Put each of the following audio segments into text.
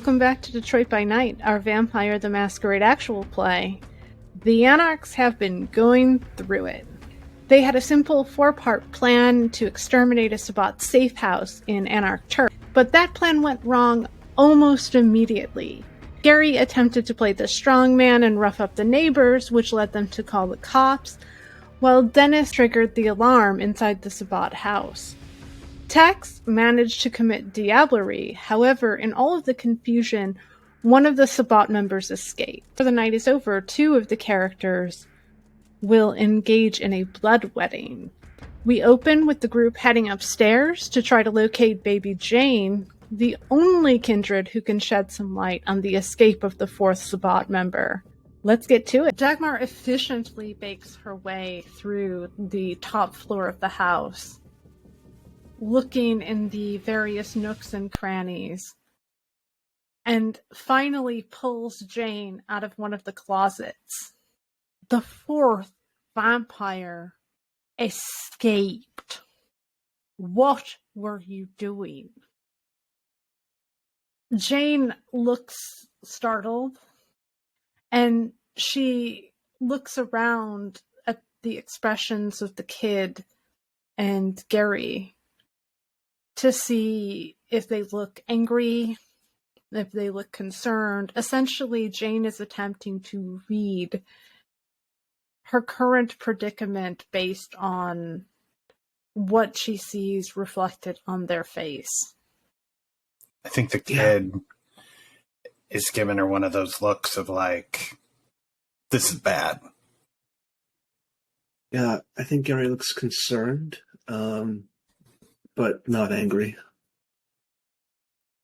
welcome back to Detroit by Night, our Vampire the Masquerade actual play. The Anarchs have been going through it. They had a simple 4-part plan to exterminate a Sabbat safe house in Anarch Turf, but that plan went wrong almost immediately. Gary attempted to play the strongman and rough up the neighbors, which led them to call the cops, while Dennis triggered the alarm inside the Sabbat house. Tex managed to commit Diablerie, however, in all of the confusion, one of the Sabbat members escaped. Before the night is over, 2 of the characters will engage in a blood wedding. We open with the group heading upstairs to try to locate baby Jane, the only kindred who can shed some light on the escape of the 4th Sabbat member. Let's get to it. Dagmar efficiently bakes her way through the top floor of the house, looking in the various nooks and crannies, and finally pulls Jane out of one of the closets. The 4th vampire escaped. What were you doing? Jane looks startled, and she looks around at the expressions of the kid and Gary to see if they look angry, if they look concerned. Essentially, Jane is attempting to read her current predicament based on what she sees reflected on their face. I think the kid is giving her one of those looks of like, this is bad. Yeah, I think Gary looks concerned, but not angry.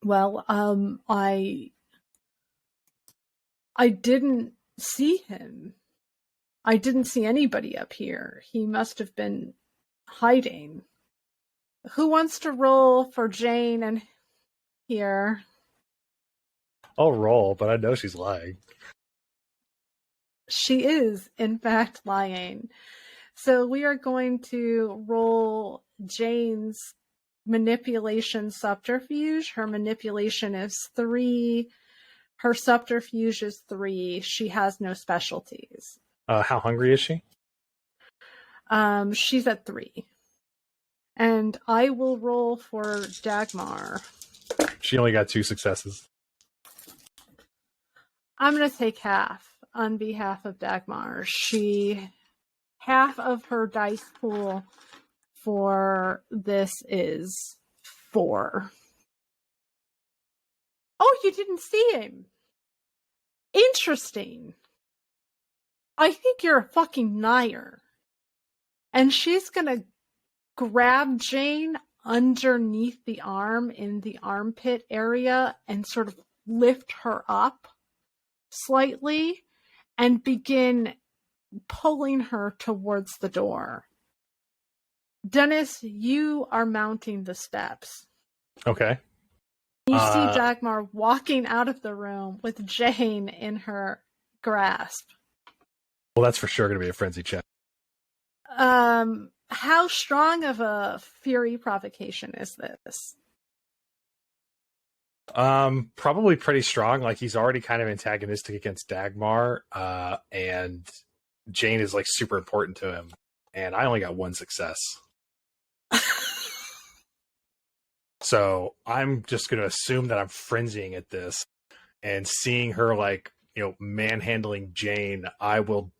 Well, I didn't see him. I didn't see anybody up here. He must have been hiding. Who wants to roll for Jane and here? I'll roll, but I know she's lying. She is, in fact, lying. So we are going to roll Jane's manipulation subterfuge. Her manipulation is 3. Her subterfuge is 3. She has no specialties. How hungry is she? She's at 3. And I will roll for Dagmar. She only got 2 successes. I'm going to take half on behalf of Dagmar. Half of her dice pool for this is 4. Oh, you didn't see him. Interesting. I think you're a fucking liar. And she's gonna grab Jane underneath the arm in the armpit area and sort of lift her up slightly and begin pulling her towards the door. Dennis, you are mounting the steps. Okay. You see Dagmar walking out of the room with Jane in her grasp. Well, that's for sure going to be a frenzy check. How strong of a fury provocation is this? Probably pretty strong. Like, he's already kind of antagonistic against Dagmar, and Jane is like super important to him. And I only got 1 success. So I'm just going to assume that I'm frenzying at this, and seeing her like, manhandling Jane, I'll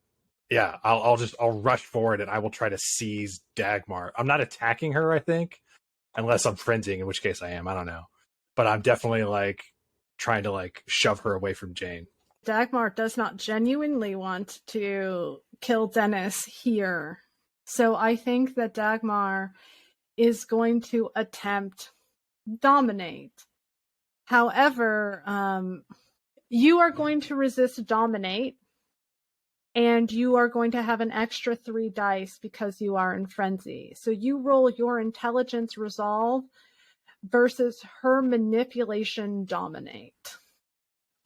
rush forward and I will try to seize Dagmar. I'm not attacking her, I think, unless I'm frenzying, in which case I am. I don't know. But I'm definitely like trying to like shove her away from Jane. Dagmar does not genuinely want to kill Dennis here. So I think that Dagmar is going to attempt dominate. However, you are going to resist dominate, and you are going to have an extra 3 dice because you are in frenzy. So you roll your intelligence resolve versus her manipulation dominate.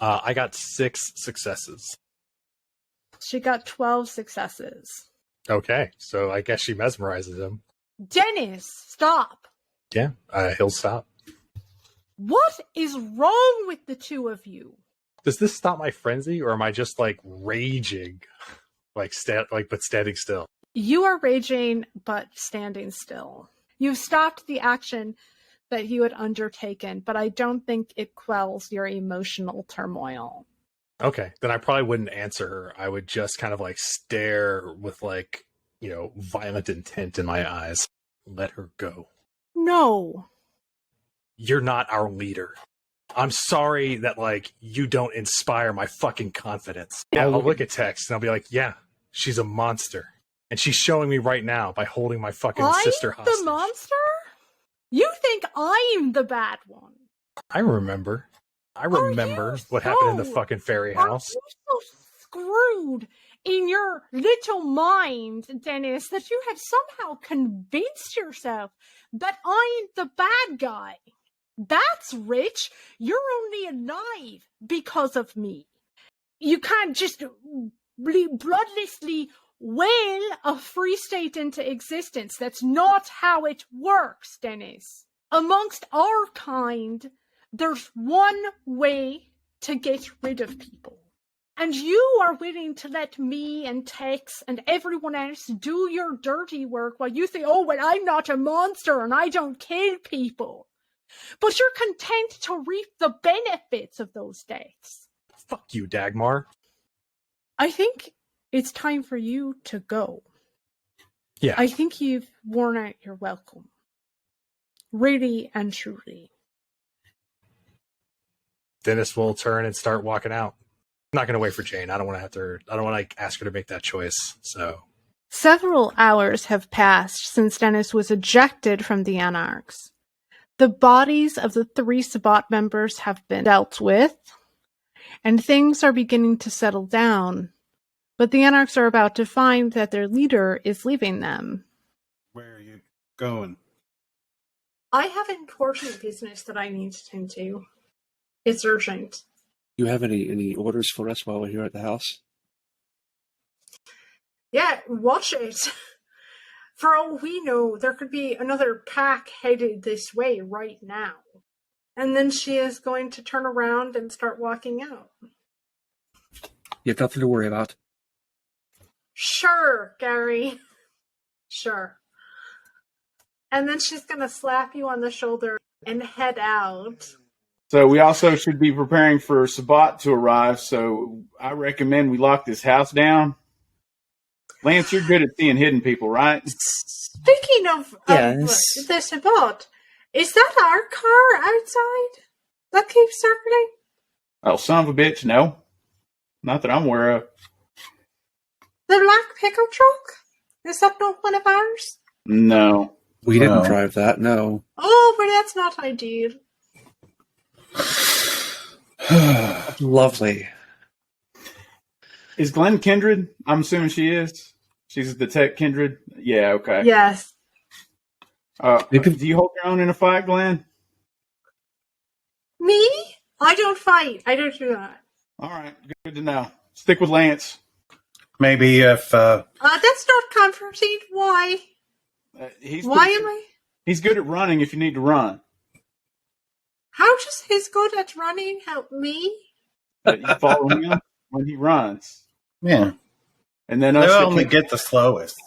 I got 6 successes. She got 12 successes. Okay, so I guess she mesmerizes him. Dennis, stop! Yeah, he'll stop. What is wrong with the two of you? Does this stop my frenzy, or am I just like raging, but standing still? You are raging, but standing still. You've stopped the action that you had undertaken, but I don't think it quells your emotional turmoil. Okay, then I probably wouldn't answer her. I would just kind of like stare with like, violent intent in my eyes. Let her go. No. You're not our leader. I'm sorry that like you don't inspire my fucking confidence. Yeah, I'll look at text and I'll be like, yeah, she's a monster. And she's showing me right now by holding my fucking sister hostage. I'm the monster? You think I'm the bad one? I remember what happened in the fucking fairy house. Are you so screwed in your little mind, Dennis, that you have somehow convinced yourself that I'm the bad guy? That's rich. You're only alive because of me. You can't just bloodlessly will a free state into existence. That's not how it works, Dennis. Amongst our kind, there's one way to get rid of people. And you are willing to let me and Tex and everyone else do your dirty work while you say, oh, well, I'm not a monster and I don't kill people. But you're content to reap the benefits of those deaths. Fuck you, Dagmar. I think it's time for you to go. Yeah. I think you've worn out your welcome. Really and truly. Dennis will turn and start walking out. I'm not going to wait for Jane. I don't want to ask her to make that choice. So several hours have passed since Dennis was ejected from the Anarchs. The bodies of the 3 Sabbat members have been dealt with, and things are beginning to settle down. But the Anarchs are about to find that their leader is leaving them. Where are you going? I have important business that I need to tend to. It's urgent. You have any orders for us while we're here at the house? Yeah, watch it. For all we know, there could be another pack headed this way right now. And then she is going to turn around and start walking out. You have nothing to worry about. Sure, Gary. Sure. And then she's going to slap you on the shoulder and head out. So we also should be preparing for Sabbat to arrive, so I recommend we lock this house down. Lance, you're good at seeing hidden people, right? Speaking of the Sabbat, is that our car outside that keeps circling? Oh, son of a bitch, no. Not that I'm aware of. The black pickup truck? Is that not one of ours? No. We didn't drive that, no. Oh, but that's not ideal. Lovely. Is Glenn Kindred? I'm assuming she is. She's the tech Kindred? Yeah, okay. Yes. Do you hold your own in a fight, Glenn? Me? I don't fight. I don't do that. All right, good to know. Stick with Lance. Maybe if... that's not comforting. Why? He's good at running if you need to run. How does his good at running help me? You follow him when he runs. Yeah. And then they only get the slowest.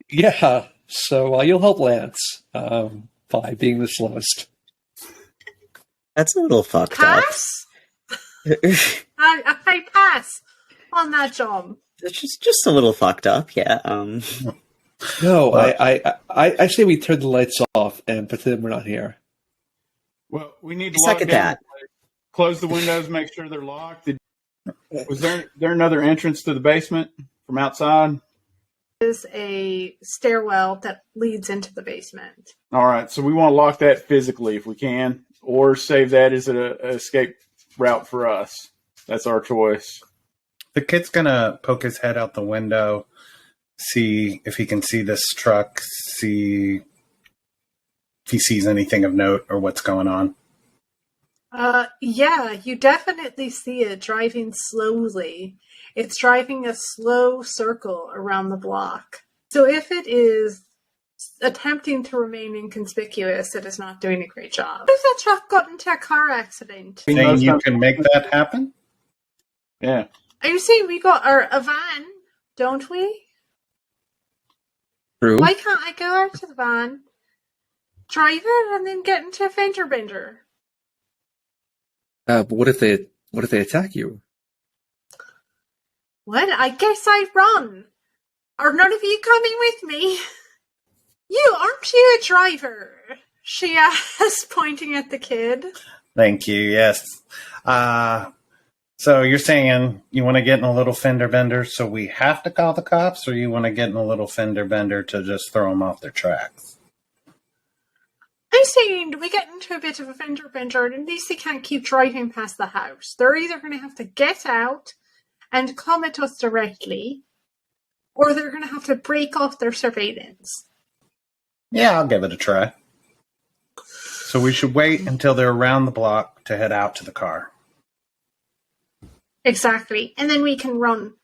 Yeah, so you'll help Lance by being the slowest. That's a little fucked pass? up. I pass on that job. It's just a little fucked up, yeah. No, I say we turn the lights off and pretend we're not here. Well, we need to lock down. Close the windows, make sure they're locked. Was there another entrance to the basement from outside? There is a stairwell that leads into the basement. All right, so we want to lock that physically if we can, or save that as an escape route for us. That's our choice. The kid's going to poke his head out the window, see if he can see this truck, see if he sees anything of note or what's going on. Yeah, you definitely see it driving slowly. It's driving a slow circle around the block. So if it is attempting to remain inconspicuous, it is not doing a great job. What if that truck got into a car accident? Saying you can make that happen? Yeah. Are you saying we got a van, don't we? True. Why can't I go out to the van, drive it, and then get into a fender bender? But what if they attack you? Well, I guess I'd run. Are none of you coming with me? Aren't you a driver? She asked, pointing at the kid. Thank you, yes. So you're saying you want to get in a little fender bender so we have to call the cops, or you want to get in a little fender bender to just throw them off their tracks? I'm saying we get into a bit of a fender bender, and at least they can't keep driving past the house. They're either going to have to get out and come at us directly, or they're going to have to break off their surveillance. Yeah, I'll give it a try. So we should wait until they're around the block to head out to the car. Exactly. And then we can run.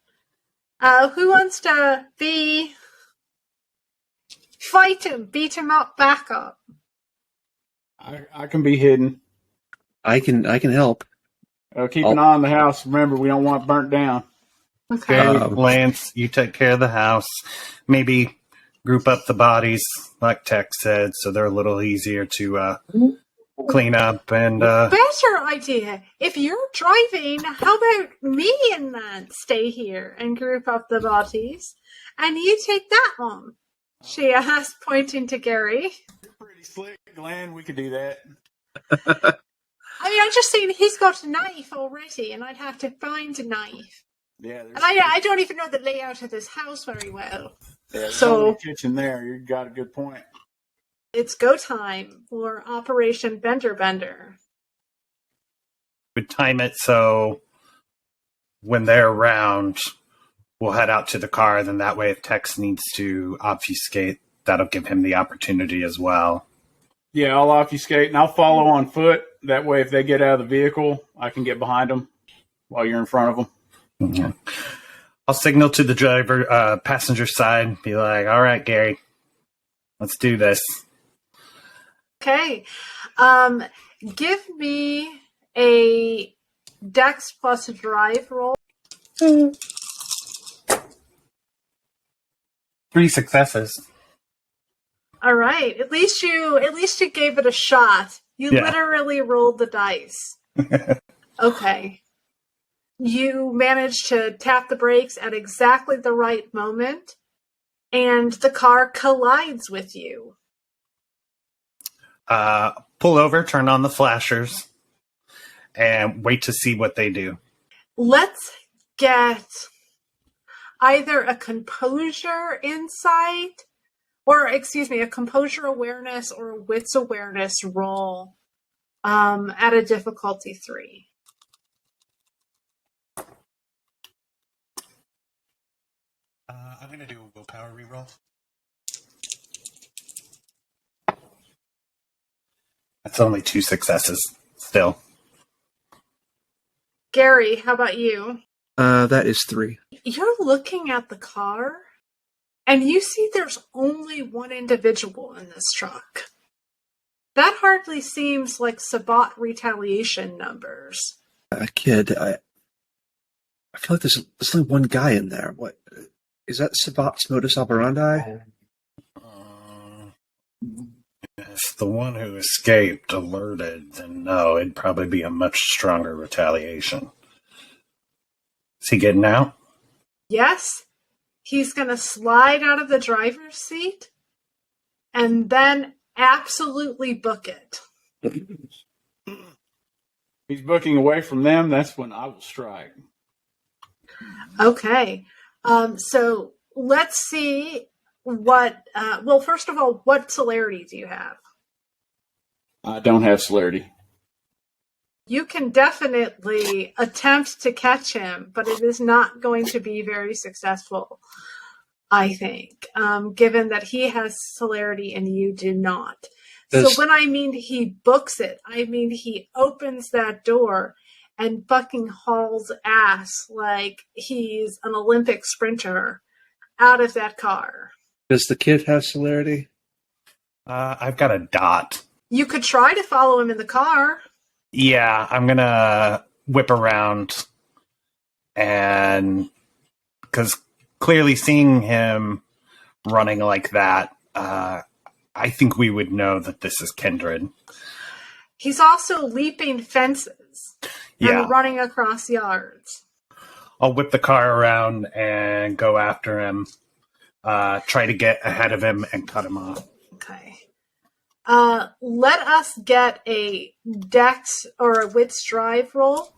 Who wants to fight him, beat him up, back up? I can be hidden. I can help. Keep an eye on the house. Remember, we don't want it burnt down. Okay. Lance, you take care of the house. Maybe group up the bodies, like Tex said, so they're a little easier to clean up. And better idea. If you're driving, how about me and Lance stay here and group up the bodies, and you take that one? She asked, pointing to Gary. You're pretty slick, Glenn. We could do that. I mean, I'm just saying he's got a knife already, and I'd have to find a knife. Yeah, and I don't even know the layout of this house very well. Yeah, so kitchen there. You got a good point. It's go time for Operation Bender Bender. we'd time it so when they're around, we'll head out to the car. Then that way, if Tex needs to obfuscate, that'll give him the opportunity as well. Yeah, I'll obfuscate and I'll follow on foot. That way, if they get out of the vehicle, I can get behind them while you're in front of them. Mm-hmm. I'll signal to the driver, passenger side, be like, all right, Gary, let's do this. Okay. Give me a Dex plus a drive roll. 3 successes. All right. At least you gave it a shot. You literally rolled the dice. Okay. You managed to tap the brakes at exactly the right moment, and the car collides with you. Pull over, turn on the flashers, and wait to see what they do. Let's get either a composure insight, a composure awareness or a wits awareness roll at a difficulty 3. I'm going to do a willpower reroll. That's only 2 successes still. Gary, how about you? That is 3. You're looking at the car, and you see there's only one individual in this truck. That hardly seems like Sabbat retaliation numbers. Kid, I feel like there's only one guy in there. What is that? Sabbat's modus operandi? If the one who escaped alerted, then no, it'd probably be a much stronger retaliation. Is he getting out? Yes, he's going to slide out of the driver's seat and then absolutely book it. He's booking away from them. That's when I will strike. Okay. So let's see what, first of all, what celerity do you have? I don't have celerity. You can definitely attempt to catch him, but it is not going to be very successful, I think, given that he has celerity and you do not. So when I mean he books it, I mean he opens that door and fucking hauls ass like he's an Olympic sprinter out of that car. Does the kid have celerity? I've got a dot. You could try to follow him in the car. Yeah, I'm gonna whip around, and because clearly seeing him running like that, I think we would know that this is Kindred. He's also leaping fences Yeah, and running across yards. I'll whip the car around and go after him. Try to get ahead of him and cut him off. Okay. Let us get a dex or a wits drive roll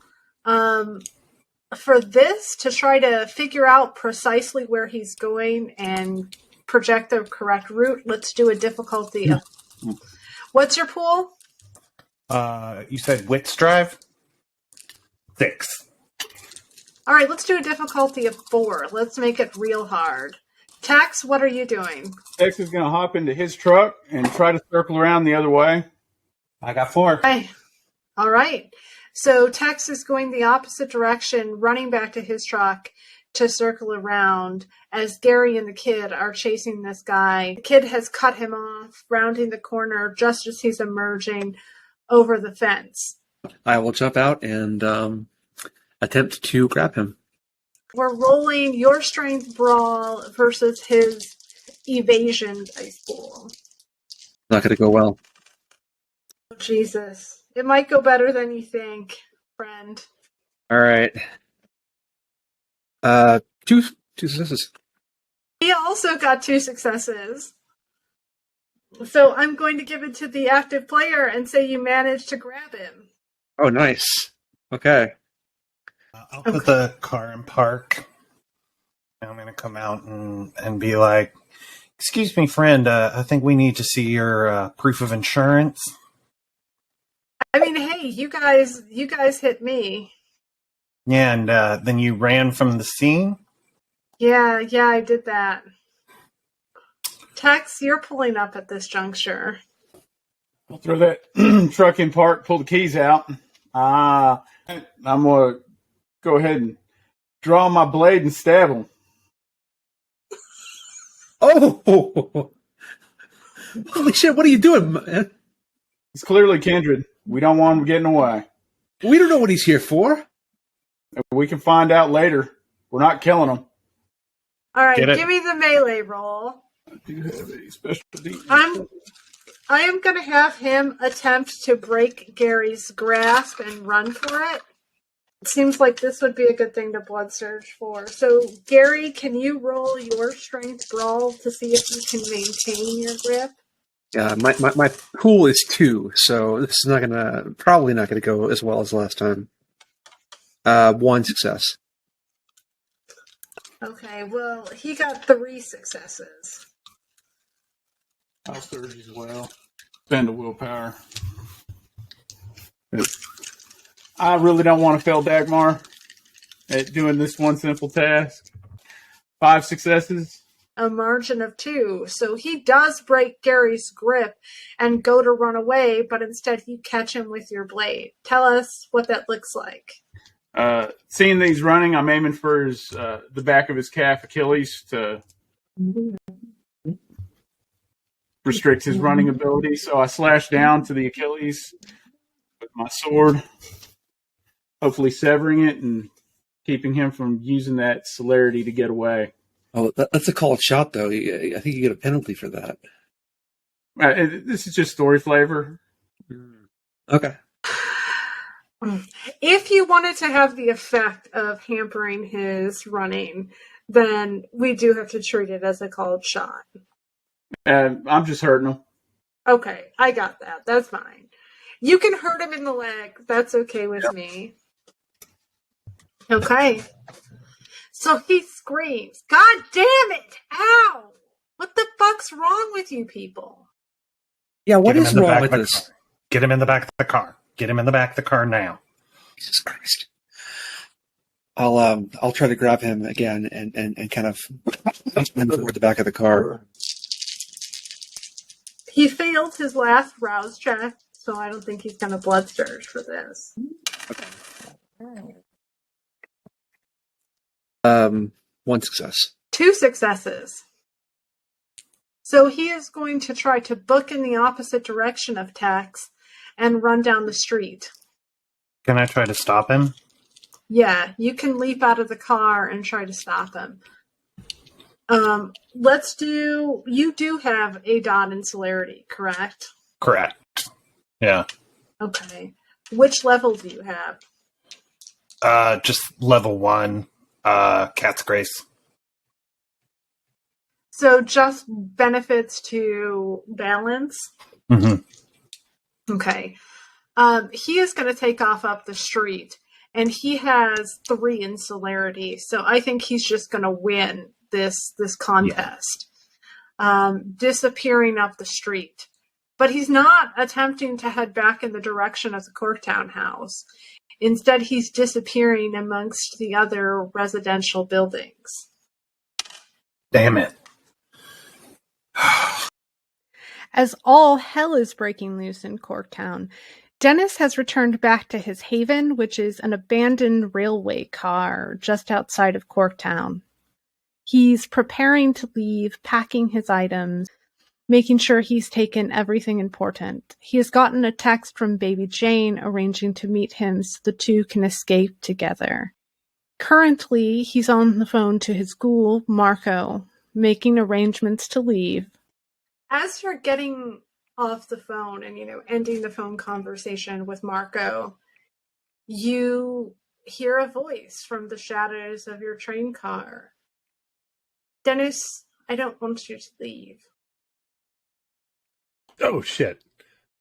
for this to try to figure out precisely where he's going and project the correct route. Let's do a difficulty of... What's your pool? You said wits drive? 6. All right, let's do a difficulty of 4. Let's make it real hard. Tex, what are you doing? Tex is going to hop into his truck and try to circle around the other way. I got 4. Okay. All right. So Tex is going the opposite direction, running back to his truck to circle around as Gary and the kid are chasing this guy. The kid has cut him off, rounding the corner just as he's emerging over the fence. I will jump out and attempt to grab him. We're rolling your strength brawl versus his evasion dice pool. Not going to go well. Oh, Jesus. It might go better than you think, friend. All right. Two successes. He also got 2 successes. So I'm going to give it to the active player and say you managed to grab him. Oh, nice. Okay. I'll put the car in park. I'm going to come out and be like, "Excuse me, friend, I think we need to see your proof of insurance." I mean, hey, you guys hit me. Yeah, and then you ran from the scene? Yeah, I did that. Tex, you're pulling up at this juncture. I'll throw that truck in park, pull the keys out. I'm going to go ahead and draw my blade and stab him. Oh! Holy shit, what are you doing, man? It's clearly Kindred. We don't want him getting away. We don't know what he's here for. We can find out later. We're not killing him. All right, Get it. give me the melee roll. I do have a specialty. I am going to have him attempt to break Gary's grasp and run for it. It seems like this would be a good thing to blood surge for. So, Gary, can you roll your strength brawl to see if you can maintain your grip? Yeah, my pool is 2, so this is probably not gonna go as well as last time. 1 success. Okay, well, he got 3 successes. I'll surge as well. Spend a willpower. I really don't want to fail Dagmar at doing this one simple task. 5 successes. A margin of 2. So he does break Gary's grip and go to run away, but instead you catch him with your blade. Tell us what that looks like. Seeing that he's running, I'm aiming for his the back of his calf Achilles to restrict his running ability. So I slash down to the Achilles with my sword, hopefully severing it and keeping him from using that celerity to get away. Oh, that's a called shot, though. I think you get a penalty for that. This is just story flavor. Okay. If you wanted to have the effect of hampering his running, then we do have to treat it as a called shot. I'm just hurting him. Okay, I got that. That's fine. You can hurt him in the leg. That's okay with me. Okay. So he screams, "God damn it! Ow! What the fuck's wrong with you people?" Yeah, what Get him is in the wrong back with of the this? car. Get him in the back of the car. Get him in the back of the car now. Jesus Christ. I'll try to grab him again and kind of move toward the back of the car. He failed his last rouse check, so I don't think he's going to blood surge for this. Okay. 1 success. 2 successes. So he is going to try to book in the opposite direction of Tex and run down the street. Can I try to stop him? Yeah, you can leap out of the car and try to stop him. You do have a dot in celerity, correct? Correct. Yeah. Okay. Which level do you have? Just level 1, Cat's Grace. So just benefits to balance? Mm-hmm. Okay. He is going to take off up the street, and he has 3 in celerity, so I think he's just going to win this contest. Disappearing up the street. But he's not attempting to head back in the direction of the Corktown house. Instead, he's disappearing amongst the other residential buildings. Damn it. As all hell is breaking loose in Corktown, Dennis has returned back to his haven, which is an abandoned railway car just outside of Corktown. He's preparing to leave, packing his items, making sure he's taken everything important. He has gotten a text from baby Jane arranging to meet him so the two can escape together. Currently, he's on the phone to his ghoul, Marco, making arrangements to leave. As you're getting off the phone and, ending the phone conversation with Marco, you hear a voice from the shadows of your train car. Dennis, I don't want you to leave. Oh, shit.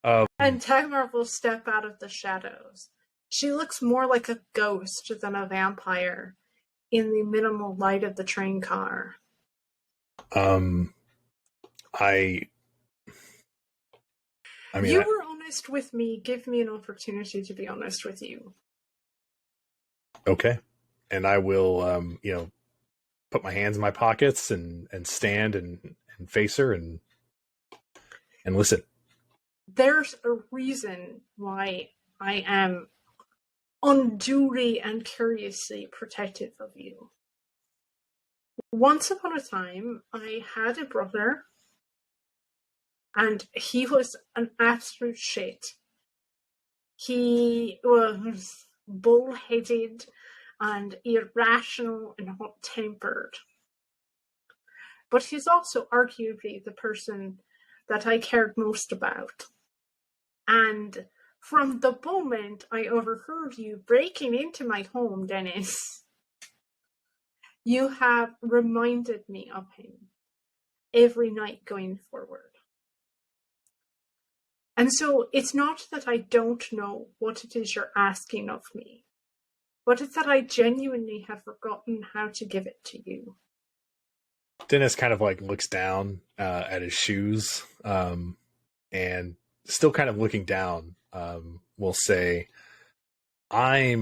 And Dagmar will step out of the shadows. She looks more like a ghost than a vampire in the minimal light of the train car. You were honest with me. Give me an opportunity to be honest with you. Okay. And I will, put my hands in my pockets and stand and face her and listen. There's a reason why I am unduly and curiously protective of you. Once upon a time, I had a brother, and he was an absolute shit. He was bull-headed and irrational and hot-tempered. But he's also arguably the person that I cared most about. And from the moment I overheard you breaking into my home, Dennis, you have reminded me of him every night going forward. And so it's not that I don't know what it is you're asking of me, but it's that I genuinely have forgotten how to give it to you. Dennis kind of looks down at his shoes and still kind of looking down will say, I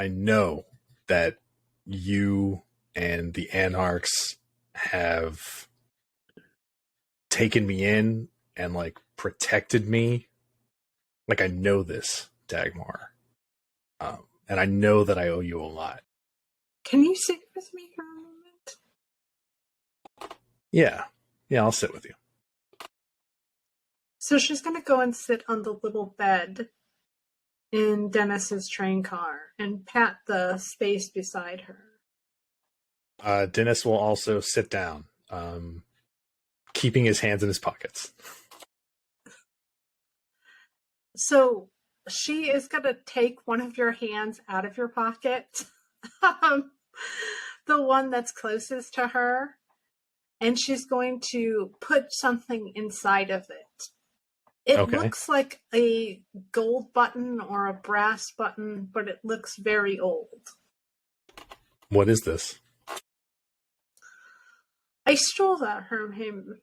know that you and the Anarchs have taken me in and protected me. I know this, Dagmar. And I know that I owe you a lot. Can you sit with me for a moment? Yeah, I'll sit with you. So she's going to go and sit on the little bed in Dennis's train car and pat the space beside her. Dennis will also sit down, keeping his hands in his pockets. So she is going to take one of your hands out of your pocket, the one that's closest to her, and she's going to put something inside of it. It looks like a gold button or a brass button, but it looks very old. What is this? I stole that from him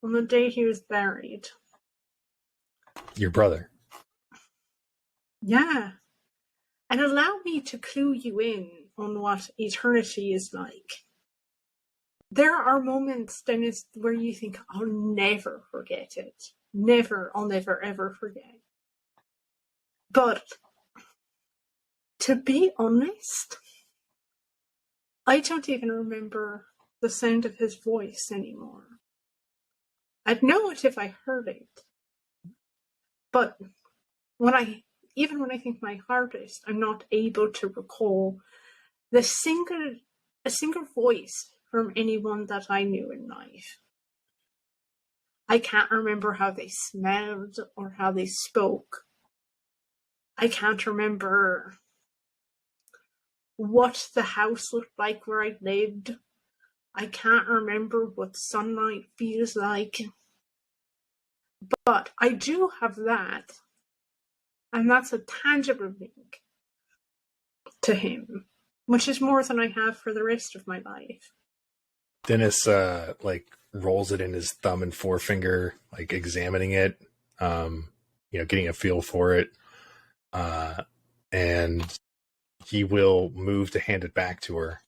on the day he was buried. Your brother? Yeah. And allow me to clue you in on what eternity is like. There are moments, Dennis, where you think, I'll never forget it. I'll never ever forget. But, to be honest, I don't even remember the sound of his voice anymore. I'd know it if I heard it. But even when I think my hardest, I'm not able to recall a single voice from anyone that I knew in life. I can't remember how they smelled or how they spoke. I can't remember what the house looked like where I lived. I can't remember what sunlight feels like. But I do have that. And that's a tangible link to him, which is more than I have for the rest of my life. Dennis rolls it in his thumb and forefinger, like examining it, getting a feel for it. And he will move to hand it back to her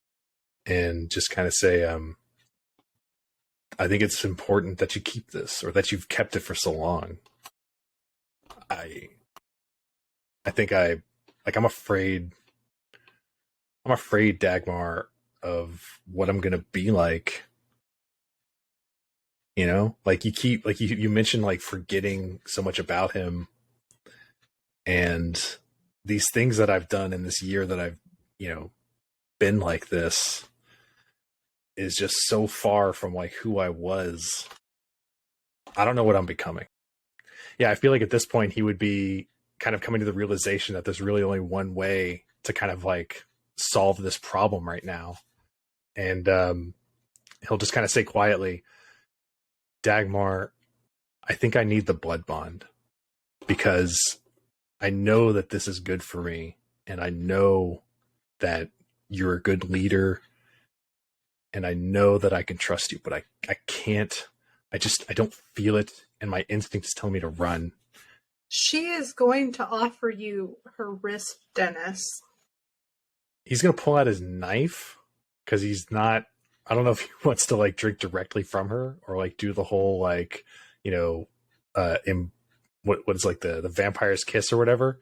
and just kind of say, I think it's important that you keep this, or that you've kept it for so long. I'm afraid, Dagmar, of what I'm going to be like. You know, like you mentioned, like forgetting so much about him, and these things that I've done in this year that I've, been like this is just so far from like who I was. I don't know what I'm becoming. Yeah, I feel like at this point he would be kind of coming to the realization that there's really only one way to kind of like solve this problem right now. And he'll just kind of say quietly, Dagmar, I think I need the blood bond, because I know that this is good for me, and I know that you're a good leader, and I know that I can trust you, but I can't, I don't feel it, and my instincts tell me to run. She is going to offer you her wrist, Dennis. He's going to pull out his knife, because he's not, I don't know if he wants to like drink directly from her, or like do the whole like, what is like the vampire's kiss or whatever.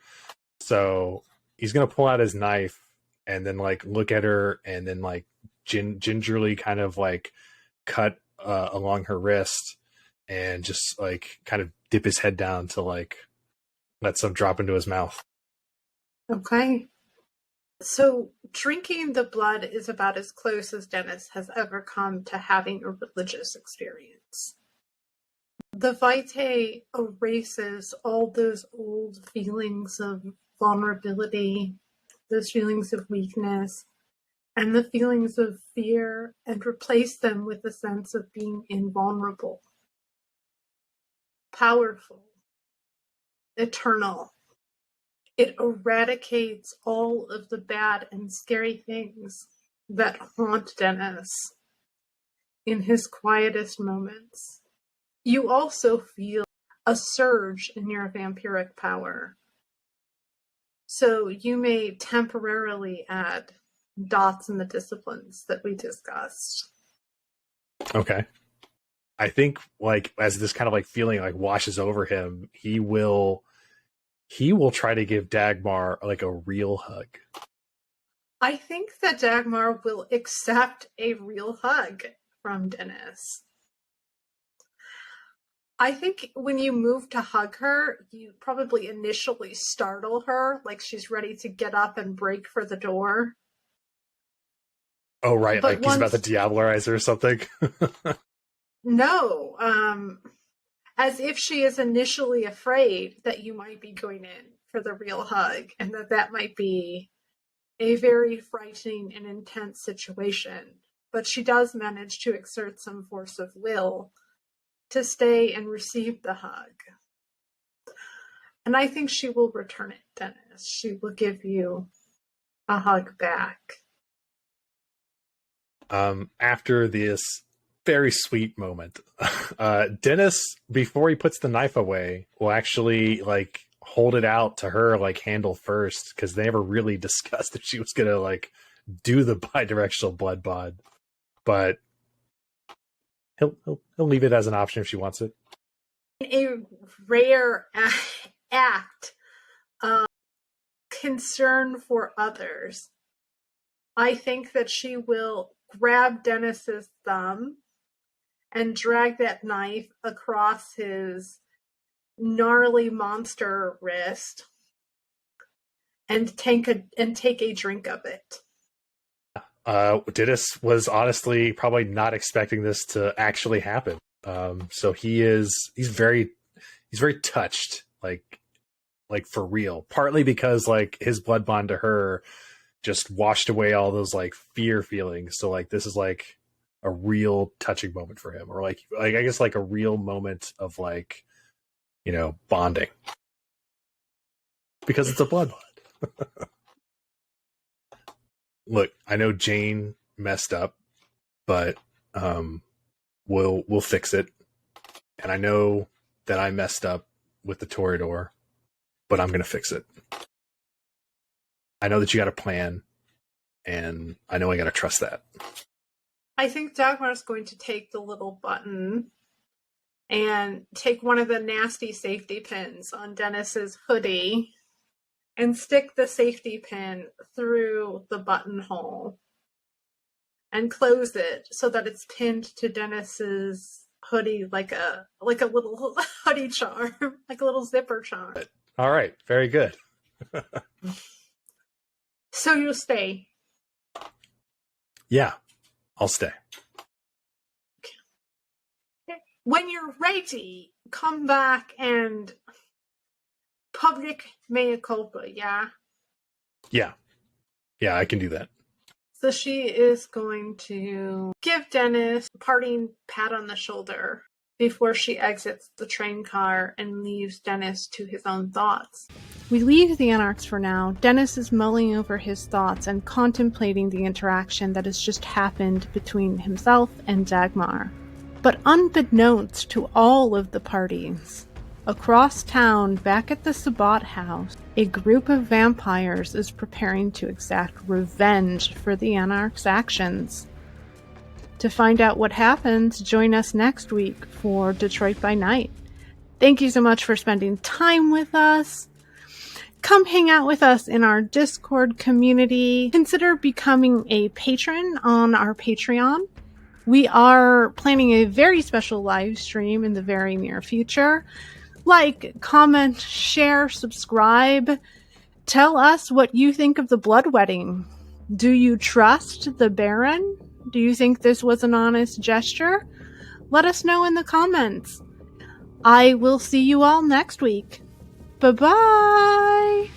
So he's going to pull out his knife and then like look at her, and then like gingerly kind of like cut along her wrist, and just like kind of dip his head down to like let some drop into his mouth. Okay. So drinking the blood is about as close as Dennis has ever come to having a religious experience. The Vitae erases all those old feelings of vulnerability, those feelings of weakness, and the feelings of fear, and replace them with a sense of being invulnerable, powerful, eternal. It eradicates all of the bad and scary things that haunt Dennis in his quietest moments. You also feel a surge in your vampiric power. So you may temporarily add dots in the disciplines that we discussed. Okay. I think like as this kind of like feeling like washes over him, he will try to give Dagmar like a real hug. I think that Dagmar will accept a real hug from Dennis. I think when you move to hug her, you probably initially startle her, like she's ready to get up and break for the door. Oh, right. But Like he's about to Diablerize her or something. No, as if she is initially afraid that you might be going in for the real hug, and that might be a very frightening and intense situation. But she does manage to exert some force of will to stay and receive the hug. And I think she will return it, Dennis. She will give you a hug back. After this very sweet moment, Dennis, before he puts the knife away, will actually like hold it out to her like handle first, because they never really discussed if she was gonna like do the bidirectional blood bond, but he'll leave it as an option if she wants it. A rare act of concern for others, I think that she will grab Dennis's thumb and drag that knife across his gnarly monster wrist and take a drink of it. Dennis was honestly probably not expecting this to actually happen. So he's very touched, like for real. Partly because like his blood bond to her just washed away all those like fear feelings. So like this is like a real touching moment for him, or like I guess like a real moment of like, you know, bonding, because it's a blood bond. Look, I know Jane messed up, but we'll fix it. And I know that I messed up with the Toreador, but I'm going to fix it. I know that you got a plan, and I know I got to trust that. I think Dagmar's going to take the little button and take one of the nasty safety pins on Dennis's hoodie and stick the safety pin through the buttonhole and close it so that it's pinned to Dennis's hoodie like a little hoodie charm, like a little zipper charm. All right, very good. So you'll stay. Yeah, I'll stay. When you're ready, come back and public mea culpa, yeah? Yeah, I can do that. So she is going to give Dennis a parting pat on the shoulder before she exits the train car and leaves Dennis to his own thoughts. We leave the Anarchs for now. Dennis is mulling over his thoughts and contemplating the interaction that has just happened between himself and Dagmar. But unbeknownst to all of the parties, across town, back at the Sabbat house, a group of vampires is preparing to exact revenge for the Anarchs' actions. To find out what happens, join us next week for Detroit by Night. Thank you so much for spending time with us. Come hang out with us in our Discord community. Consider becoming a patron on our Patreon. We are planning a very special live stream in the very near future. Like, comment, share, subscribe. Tell us what you think of the blood wedding. Do you trust the Baron? Do you think this was an honest gesture? Let us know in the comments. I will see you all next week. Bye-bye!